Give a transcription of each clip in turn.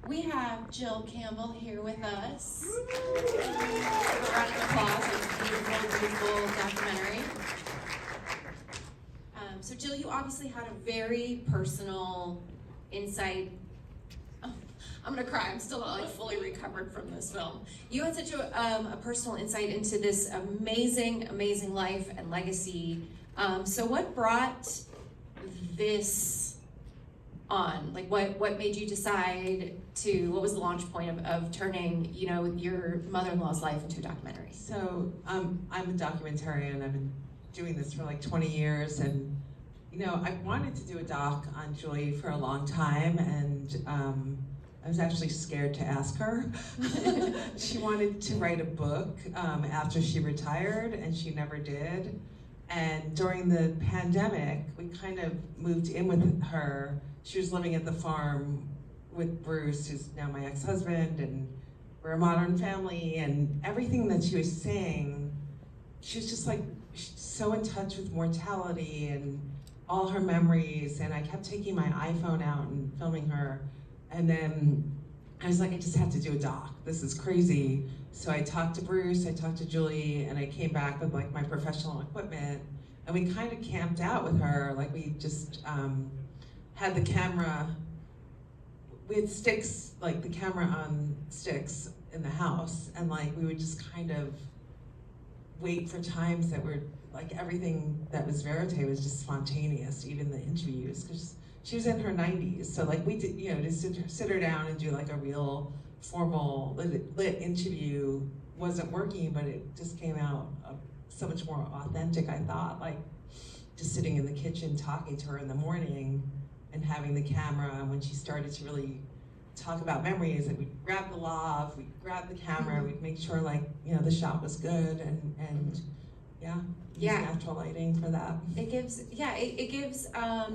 We have Jill Campbell here with us. A round of applause for this beautiful, beautiful documentary. So Jill, you obviously had a very personal insight. Oh, I'm gonna cry, I'm still not like fully recovered from this film. You had such a personal insight into this amazing, amazing life and legacy. So what brought this on? Like what made you decide to, what was the launch point of turning, you know, your mother-in-law's life into a documentary? So I'm a documentarian. I've been doing this for like 20 years, and you know, I wanted to do a doc on Julie for a long time, and I was actually scared to ask her. She wanted to write a book after she retired, and she never did. And during the pandemic, we kind of moved in with her. She was living at the farm with Bruce, who's now my ex-husband, and we're a modern family, and everything that she was saying, she was just like so in touch with mortality and all her memories, and I kept taking my iPhone out and filming her, and then I was like, I just have to do a doc. This is crazy. So I talked to Bruce, I talked to Julie, and I came back with like my professional equipment, and we kind of camped out with her. Like we just had the camera, we had sticks, like the camera on sticks in the house, and like we would just kind of wait for times that were like everything that was verite was just spontaneous, even the interviews, because she was in her 90s. So like we did, you know, to sit her down and do like a real formal lit interview wasn't working, but it just came out so much more authentic, I thought. Like just sitting in the kitchen talking to her in the morning and having the camera, and when she started to really talk about memories, and we'd grab the lav, we'd grab the camera, we'd make sure like, you know, the shot was good, and yeah, natural lighting for that. It gives, it gives a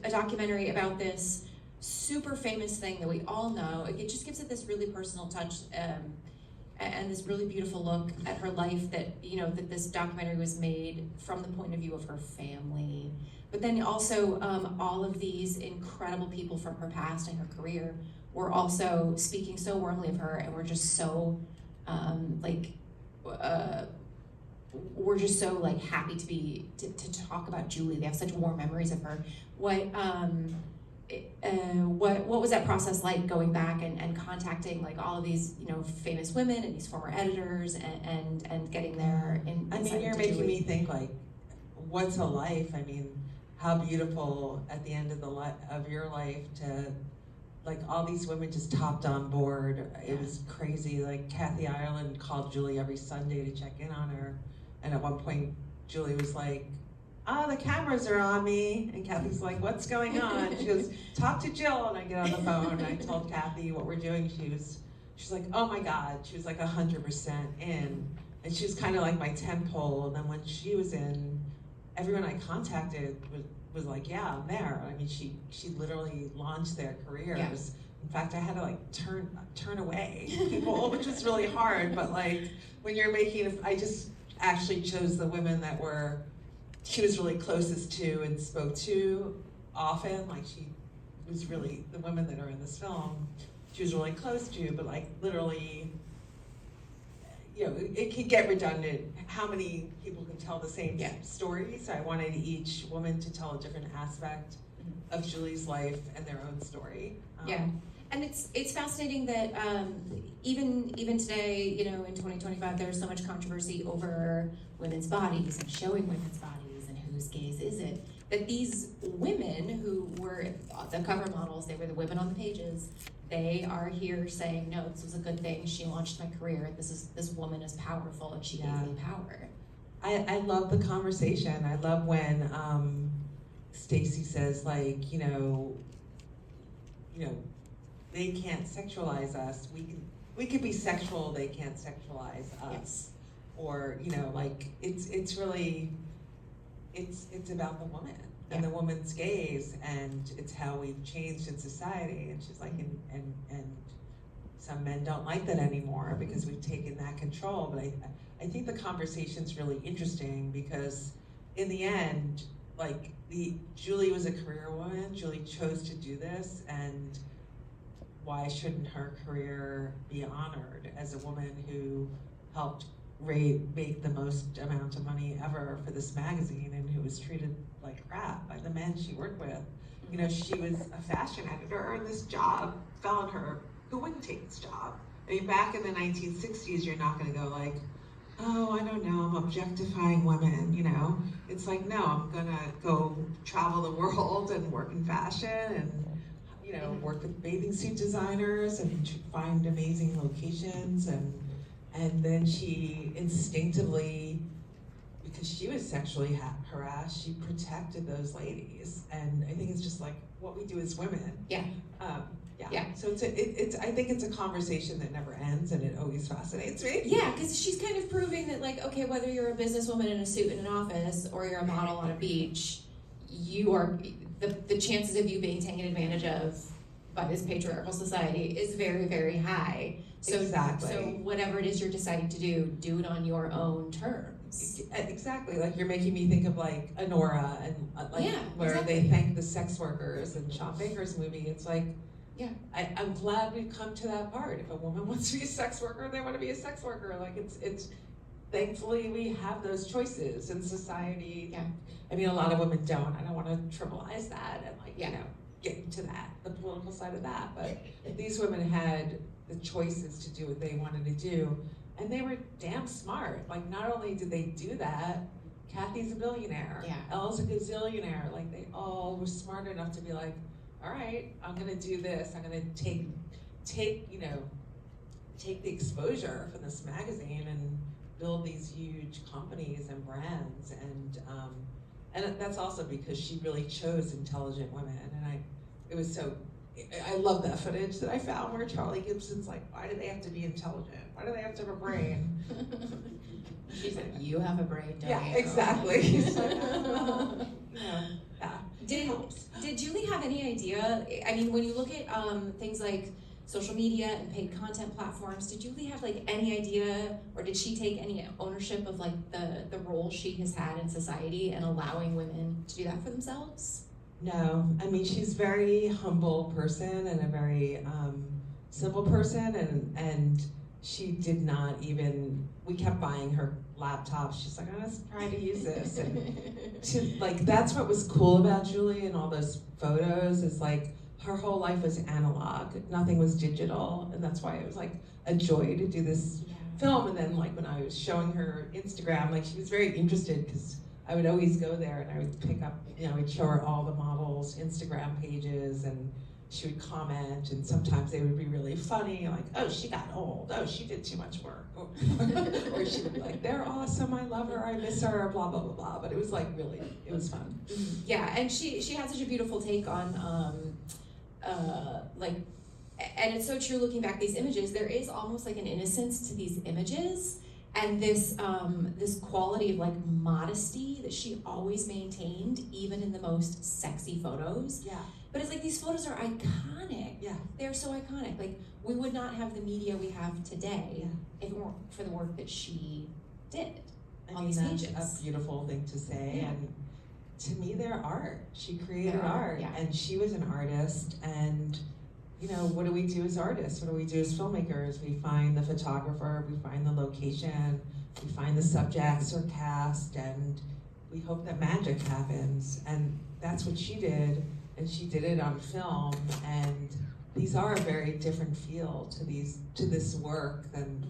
documentary about this super famous thing that we all know. It just gives it this really personal touch and this really beautiful look at her life, that, you know, that this documentary was made from the point of view of her family. But then also all of these incredible people from her past and her career were also speaking so warmly of her, and we're just so we're just so like happy to talk about Julie. They have such warm memories of her. What was that process like, going back and contacting like all of these, you know, famous women and these former editors and getting their I mean, you're making me think like, what's a life? I mean, how beautiful at the end of your life to, like, all these women just hopped on board. It was crazy. Like Kathy Ireland called Julie every Sunday to check in on her, and at one point Julie was like, the cameras are on me, and Kathy's like, what's going on? She goes, talk to Jill, and I get on the phone and I told Kathy what we're doing. She's like, oh my God. She was like 100% in, and she was kind of like my tentpole. And then when she was in, everyone I contacted was like, yeah, I'm there. I mean, she literally launched their careers. Yeah. In fact, I had to like turn away people, which was really hard. But like when you're making, I just actually chose the women that she was really closest to and spoke to often. Like she was really, the women that are in this film, she was really close to, but like literally, you know, it could get redundant how many people can tell the same story. So I wanted each woman to tell a different aspect of Julie's life and their own story. And it's fascinating that even today, you know, in 2025, there's so much controversy over women's bodies and showing women's bodies and whose gaze is it. That these women who were the cover models, they were the women on the pages, they are here saying, no, this was a good thing. She launched my career. This woman is powerful, and she gave me power. I love the conversation. I love when Stacy says, like, you know, they can't sexualize us. We could be sexual. They can't sexualize us. Yes. Or, you know, like it's really, it's about the woman and the woman's gaze, and it's how we've changed in society. And she's like, and some men don't like that anymore because we've taken that control. But I think the conversation's really interesting because in the end, like Julie was a career woman. Julie chose to do this, and why shouldn't her career be honored as a woman who helped make the most amount of money ever for this magazine and who was treated like crap by the men she worked with. You know, she was a fashion editor and this job fell on her. Who wouldn't take this job? I mean, back in the 1960s, you're not gonna go like, oh, I don't know, I'm objectifying women, you know? It's like, no, I'm gonna go travel the world and work in fashion and, you know, work with bathing suit designers and find amazing locations. And then she instinctively, because she was sexually harassed, she protected those ladies. And I think it's just like what we do as women. Yeah. Yeah. So it's I think it's a conversation that never ends, and it always fascinates me. Yeah, because she's kind of proving that, like, okay, whether you're a businesswoman in a suit in an office or you're a model on a beach, you are the chances of you being taken advantage of by this patriarchal society is very, very high. So, Exactly. So whatever it is you're deciding to do it on your own terms. Exactly. Like, you're making me think of like Honora and where exactly. they thank the sex workers and Sean Baker's movie. It's like, yeah, I'm glad we've come to that part. If a woman wants to be a sex worker, they want to be a sex worker. Like, it's thankfully we have those choices in society. Yeah. I mean, a lot of women don't. I don't want to trivialize that and you know, get into that, the political side of that. But these women had the choices to do what they wanted to do, and they were damn smart. Like, not only did they do that, Kathy's a billionaire. Yeah. Elle's a gazillionaire. Like, they all were smart enough to be like, all right, I'm gonna do this. I'm gonna take the exposure from this magazine and build these huge companies and brands. And that's also because she really chose intelligent women. And I love that footage that I found where Charlie Gibson's like, why do they have to be intelligent? Why do they have to have a brain? She's like, you have a brain, don't you? Yeah, exactly. He's like, well, you know, yeah. Did Julie have any idea? I mean, when you look at things like social media and paid content platforms, did Julie have like any idea, or did she take any ownership of like the role she has had in society and allowing women to do that for themselves? No, I mean, she's a very humble person and a very simple person, and she did not even, we kept buying her laptops. She's like, I'm gonna try to use this. And that's what was cool about Julie and all those photos, is like, her whole life was analog. Nothing was digital. And that's why it was like a joy to do this film. And then like when I was showing her Instagram, like she was very interested, because I would always go there and I would pick up, you know, I'd show her all the models' Instagram pages, and she would comment, and sometimes they would be really funny, like, oh, she got old, oh, she did too much work. Or she would be like, they're awesome, I love her, I miss her, blah, blah, blah, blah. But it was like, really, it was fun. Yeah, and she had such a beautiful take on, and it's so true looking back these images, there is almost like an innocence to these images, and this quality of like modesty that she always maintained, even in the most sexy photos. Yeah. But it's like, these photos are iconic. Yeah. They're so iconic. Like, we would not have the media we have today if it weren't for the work that she did on these pages. That's a beautiful thing to say. Yeah. And to me, they're art. She created art, yeah. And she was an artist. And you know, what do we do as artists? What do we do as filmmakers? We find the photographer, we find the location, we find the subjects or cast, and we hope that magic happens. And that's what she did, and she did it on film. And these are a very different feel to this work than,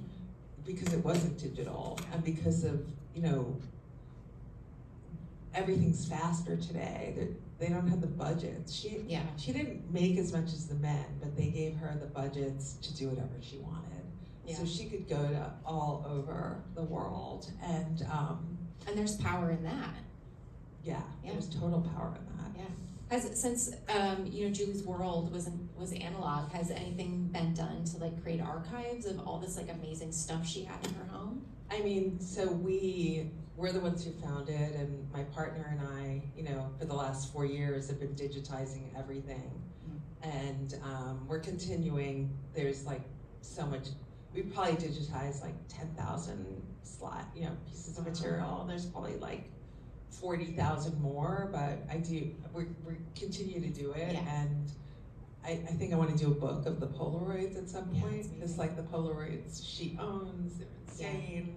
because it wasn't digital, and because of, you know, everything's faster today. They don't have the budgets. She didn't make as much as the men, but they gave her the budgets to do whatever she wanted. Yeah. So she could go to all over the world, and there's power in that. Yeah, there's total power in that. Yeah. Since you know, Julie's world was analog, has anything been done to like create archives of all this like amazing stuff she had in her home? I mean, so we're the ones who found it, and my partner and I, you know, for the last 4 years have been digitizing everything. And we're continuing. There's like so much, we probably digitized like 10,000 pieces of material, and there's probably like 40,000 more, but we continue to do it. Yeah. And I think I want to do a book of the Polaroids at some Yeah, point. it's It's like the Polaroids she owns, they're insane.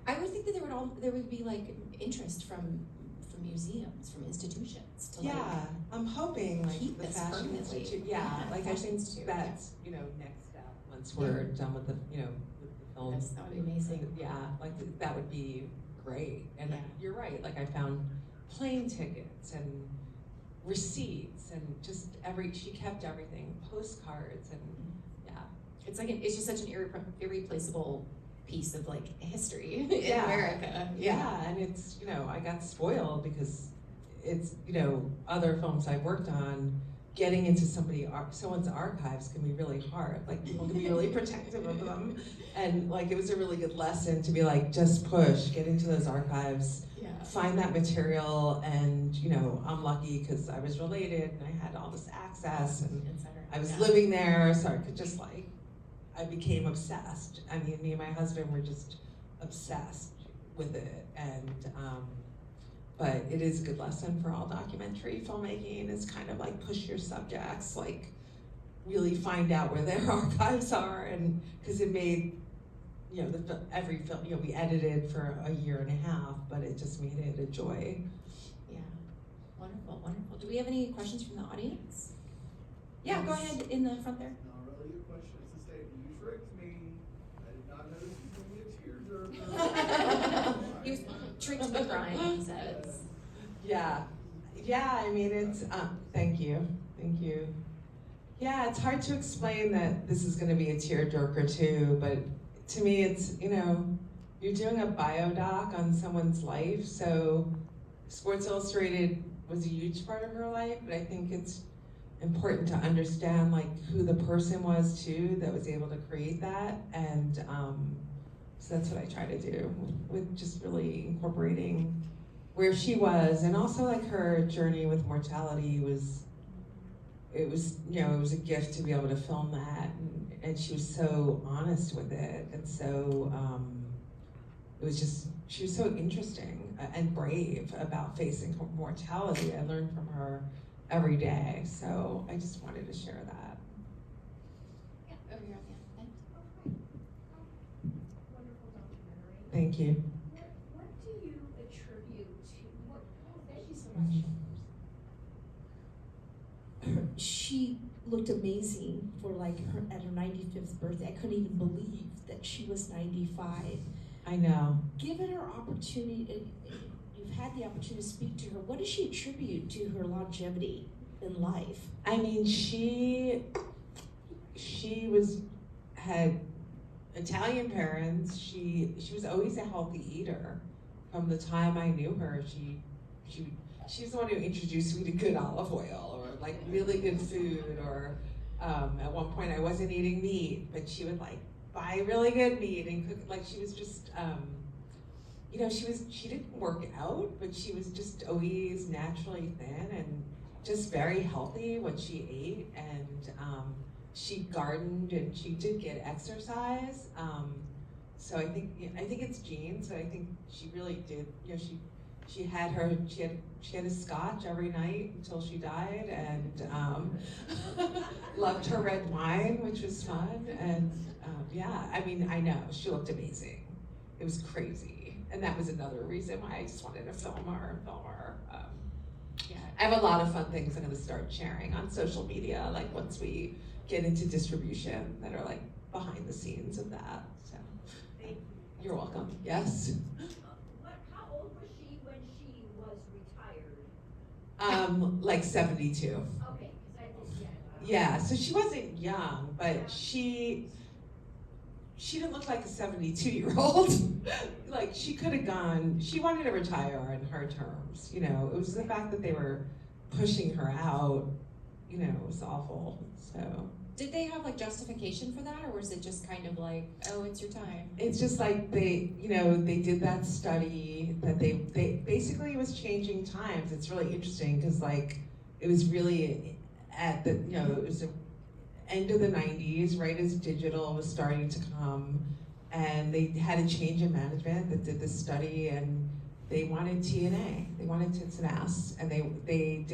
I would think that there would be like interest from museums, from institutions to Yeah, I'm hoping like keep the this Fashion permanently. Institute. Yeah, like I Fashion think Institute, that's next step once we're done with the with the film. that would be amazing. Yeah, like that would be great. And Yeah. you're right. Like I found plane tickets and receipts and just she kept everything, postcards and It's just such an irreplaceable piece of like history in Yeah. America. Yeah, and it's, I got spoiled because it's, other films I've worked on, getting into someone's archives can be really hard. Like people can be really protective of them. And like it was a really good lesson to be like, just push, get into those archives, find that material, and I'm lucky because I was related and I had all this access and I was living there, so I could just I became obsessed. I mean, me and my husband were just obsessed with it, and but it is a good lesson for all documentary filmmaking. Is kind of like push your subjects, like really find out where their archives are, and because it made every film we edited for a year and a half, but it just made it a joy. Yeah, wonderful, wonderful. Do we have any questions from the audience? Yeah, go ahead in the front there. Not really a question, it's a statement. You tricked me. I did not know this was going to be a tearjerker. He was tricked into crying, he says. Yeah, I mean it's. Thank you. Yeah, it's hard to explain that this is going to be a tearjerker too, but to me, it's you're doing a biodoc on someone's life. So, Sports Illustrated was a huge part of her life, but I think it's important to understand who the person was too that was able to create that, and so that's what I try to do with just really incorporating where she was, and also her journey with mortality was a gift to be able to film that, and she was so honest with it, and so she was so interesting and brave about facing her mortality. I learned from her every day, so I just wanted to share that. Yeah, over here at the end. Wonderful documentary. Thank you. What do you attribute to thank you so much. She looked amazing for at her 95th birthday. I couldn't even believe that she was 95. I know. Given her opportunity, you've had the opportunity to speak to her. What does she attribute to her longevity in life? I mean, she had Italian parents. She was always a healthy eater. From the time I knew her, she's the one who introduced me to good olive oil or really good food. Or at one point I wasn't eating meat, but she would buy really good meat and cook. She was just she didn't work out, but she was just always naturally thin and just very healthy what she ate, and she gardened and she did get exercise. So I think it's genes, but I think she really did. She had a scotch every night until she died, and loved her red wine, which was fun. And I mean, I know she looked amazing. It was crazy, and that was another reason why I just wanted to film her. I have a lot of fun things I'm going to start sharing on social media, once we get into distribution, that are behind the scenes of that. So, Thank you. You're welcome. Yes. How old was she when she was retired? 72. Okay, because I think Yeah, so she wasn't young, but she didn't look like a 72-year-old. She could have gone, she wanted to retire on her terms. It was the fact that they were pushing her out, it was awful, so. Did they have justification for that, or was it just kind of oh, it's your time? It's just they did that study that they basically, it was changing times. It's really interesting because it was really at the, it was the end of the 90s, right as digital was starting to come, and they had a change in management that did this study, and they wanted TNA, they wanted tits and ass, and they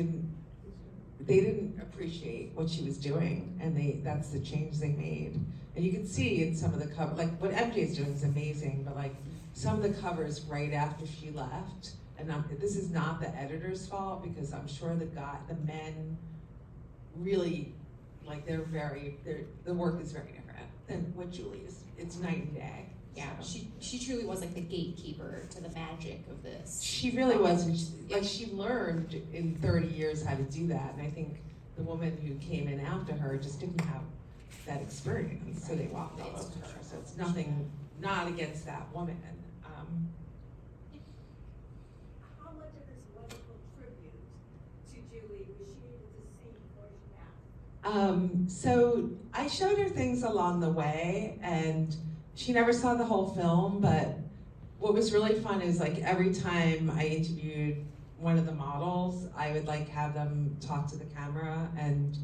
they didn't appreciate what she was doing, and that's the change they made. And you can see in some of the cover, like what MJ's doing is amazing, but like some of the covers right after she left, and this is not the editor's fault, because I'm sure the men really, like the work is very different than what Julie is. It's night and day. Yeah, So. she truly was like the gatekeeper to the magic of this. She really was, and she learned in 30 years how to do that, and I think the woman who came in after her just didn't have that experience, so they walked all over her. So it's nothing, not against that woman. How much of this wonderful tribute to Julie was she able to see before she passed? So I showed her things along the way, and she never saw the whole film, but what was really fun is like every time I interviewed one of the models, I would like have them talk to the camera and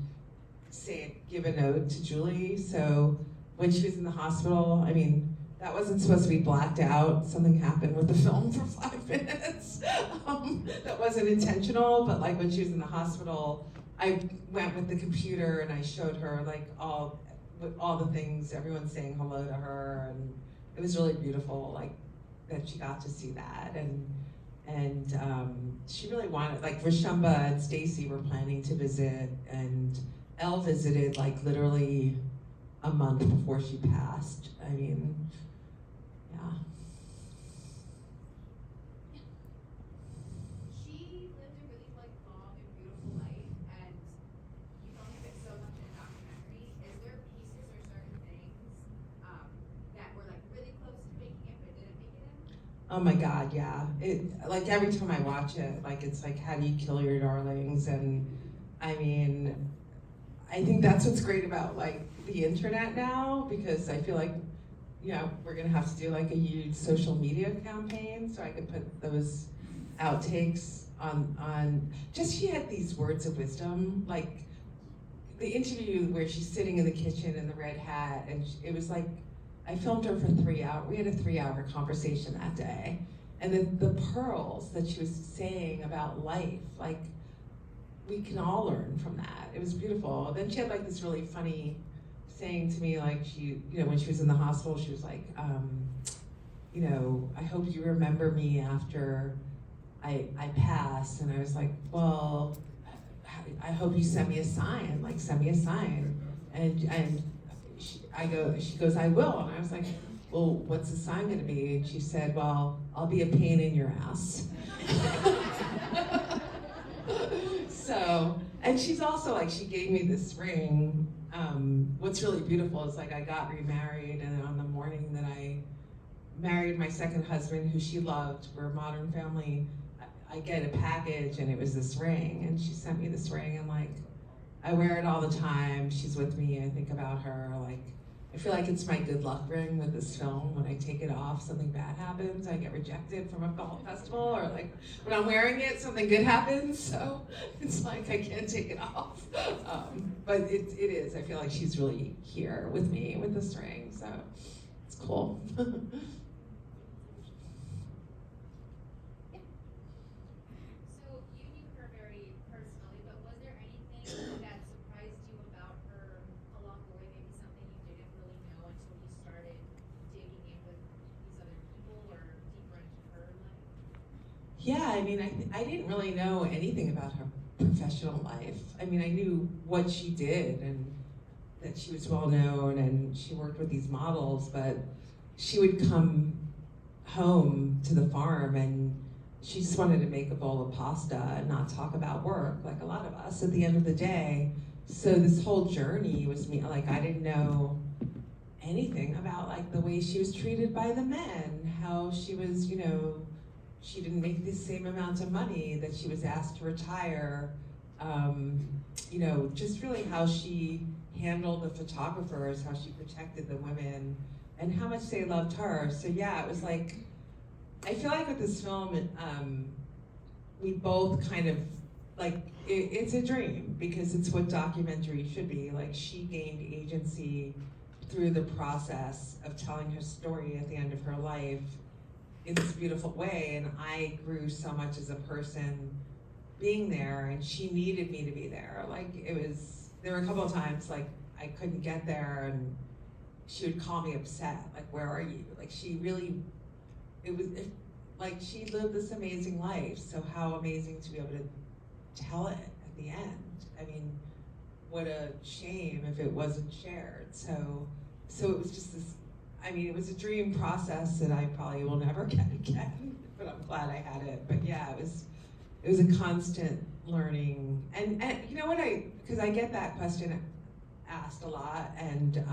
give a note to Julie. So when she was in the hospital, I mean, that wasn't supposed to be blacked out. Something happened with the film for 5 minutes. That wasn't intentional, but like when she was in the hospital, I went with the computer and I showed her like all the things, everyone's saying hello to her, and it was really beautiful, like that she got to see that, and she really wanted, like Rashumba and Stacy were planning to visit, and Elle visited like literally a month before she passed. I mean, yeah. She lived a really like long and beautiful life, and you don't have it so much in a documentary. Is there pieces or certain things that were like really close to making it but didn't make it in? Oh my God, yeah. Like every time I watch it, like it's like, how do you kill your darlings? And I mean, I think that's what's great about like the internet now, because I feel like, you know, we're gonna have to do like a huge social media campaign, so I could put those outtakes on. Just, she had these words of wisdom, like the interview where she's sitting in the kitchen in the red hat, and it was like, I filmed her for 3 hours. We had a 3-hour conversation that day, and the pearls that she was saying about life, like we can all learn from that. It was beautiful. Then she had like this really funny saying to me, like she, you know, when she was in the hospital, she was like, you know, I hope you remember me after I pass. And I was like, well, I hope you send me a sign, like send me a sign. And she goes, I will. And I was like, well, what's the sign gonna be? And she said, well, I'll be a pain in your ass. So, and she's also like, she gave me this ring. What's really beautiful is like I got remarried, and on the morning that I married my second husband, who she loved, we're a modern family, I get a package and it was this ring, and she sent me this ring, and like, I wear it all the time. She's with me, I think about her, like, I feel like it's my good luck ring with this film. When I take it off, something bad happens. I get rejected from a film festival, or like when I'm wearing it, something good happens. So it's like I can't take it off. But it is. I feel like she's really here with me with this ring. So it's cool. So you knew her very personally, but was there anything that surprised you about her along the way? Maybe something you didn't really know until you started digging in with these other people or deeper into her life? Yeah, I mean, I didn't really know anything about her professional life. I mean, I knew what she did and that she was well known and she worked with these models, but she would come home to the farm and she just wanted to make a bowl of pasta and not talk about work, like a lot of us at the end of the day. So this whole journey was me, like I didn't know anything about like the way she was treated by the men, how she was, you know, she didn't make the same amount of money, that she was asked to retire, you know, just really how she handled the photographers, how she protected the women, and how much they loved her. So yeah, it was like, I feel like with this film, we both kind of, like, it's a dream, because it's what documentary should be. Like, she gained agency through the process of telling her story at the end of her life in this beautiful way, and I grew so much as a person being there, and she needed me to be there. Like, there were a couple of times, like, I couldn't get there, and she would call me upset, like, where are you? Like, she lived this amazing life, so how amazing to be able to tell it at the end. I mean, what a shame if it wasn't shared. So it was just this, I mean, it was a dream process that I probably will never get again, but I'm glad I had it. But yeah, it was a constant learning. And you know what, because I get that question asked a lot, and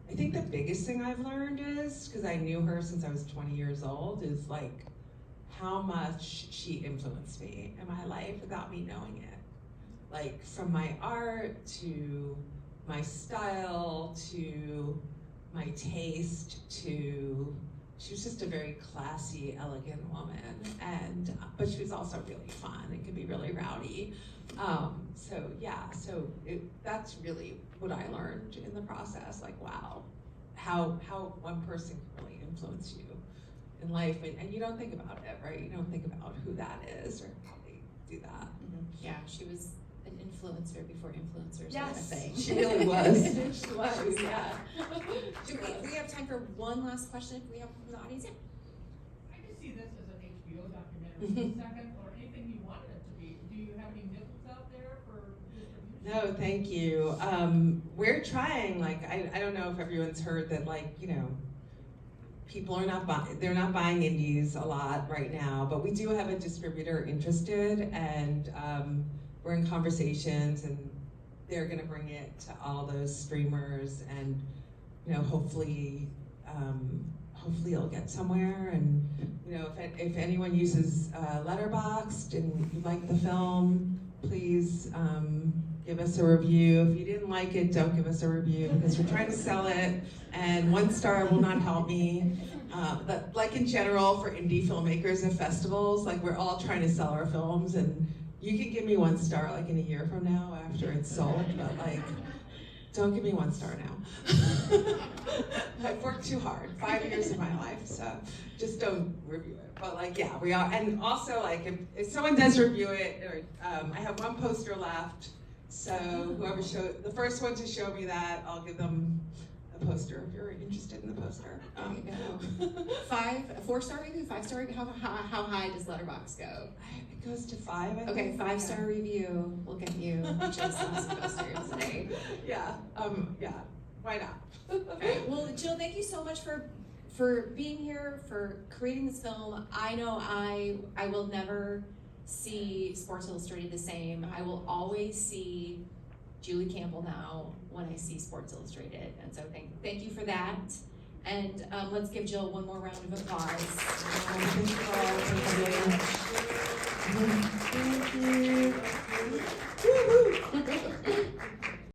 I think the biggest thing I've learned is, because I knew her since I was 20 years old, is like how much she influenced me in my life without me knowing it. Like, from my art to my style to my taste to, she was just a very classy, elegant woman, but she was also really fun and could be really rowdy. That's really what I learned in the process. Like, wow, how one person can really influence you in life, and you don't think about it, right? You don't think about who that is or how they do that. Yeah, she was an influencer before influencers were a Yes, thing. she really was. She was, yeah. Do we have time for one last question if we have from the audience? Yeah. I could see this as an HBO documentary, second, or anything you wanted it to be. Do you have any nipples out there for distribution? No, thank you. We're trying, like, I don't know if everyone's heard that, like, you know, people are they're not buying indies a lot right now, but we do have a distributor interested, and we're in conversations, and they're gonna bring it to all those streamers, and, you know, hopefully it'll get somewhere. And, you know, if anyone uses Letterboxd and you like the film, please give us a review. If you didn't like it, don't give us a review, because we're trying to sell it, and 1 star will not help me. But like, in general, for indie filmmakers and festivals, like, we're all trying to sell our films, and you can give me 1 star like in a year from now after it's sold, but like, don't give me 1 star now. I've worked too hard, 5 years of my life, so just don't review it. But like, yeah, we are. And also, like, if someone does review it, or I have 1 poster left, so whoever the first one to show me that, I'll give them a poster if you're interested in the poster. There you go. 4-star review, 5-star review. How high does Letterboxd go? It goes to 5. I Okay, think. 5-star review. We'll get you just some posters today. Yeah. Yeah. Why not? Okay. Well, Jill, thank you so much for being here, for creating this film. I know I will never see Sports Illustrated the same. I will always see Julie Campbell now when I see Sports Illustrated, and so thank you for that. And let's give Jill one more round of applause. Thank you all. Thank you. Woo-hoo.